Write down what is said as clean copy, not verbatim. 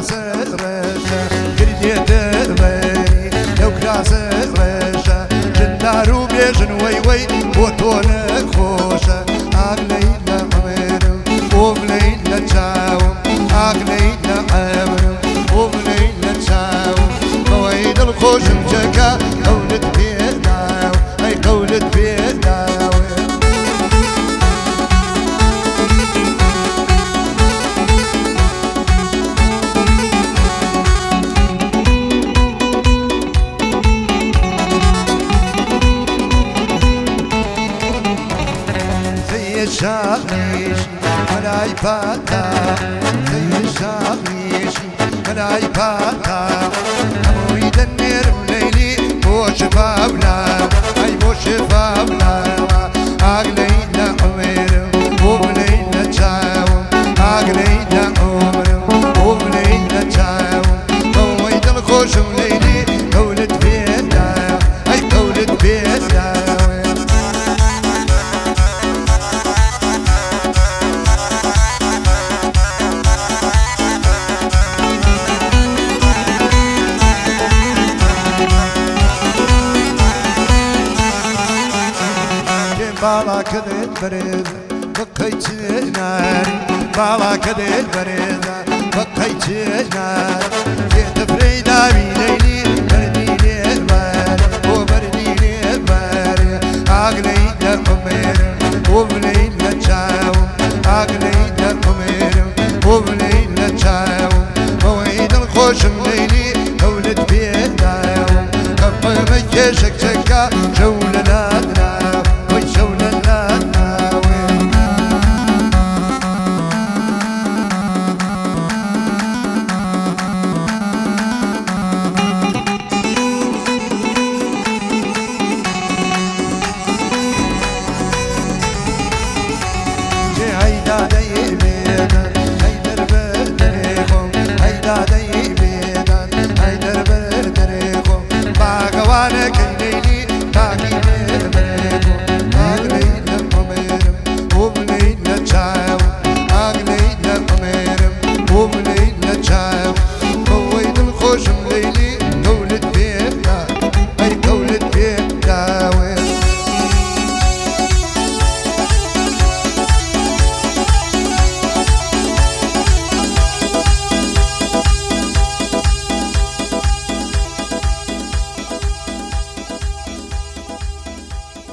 كراسة رشا قرديت غيري لو كراسة رشا جندارو بيجن وي وي بوتون خوشة أغلينا عمرو وبلينا تشاوم أغلينا عمرو وبلينا تشاوم مويد الخوش مجكا قولت بيداو أي قولت بيداو الشاغيش ملاي باتا زي الشاغيش ملاي باتا أمويد النير وليلي بوش فابلا أي بوش فابلا أغلينا عمر وبلينا تشاوم أغلينا عمر وبلينا تشاوم أمويد الخوش وليلي قولت بيدا أي قولت بيدا بالا كذا بريد بقيت ناري بالا كذا بريد بقيت ناري جيت فريدا بليلي برديني باري وبرديني باري أغلينا عمر وبلينا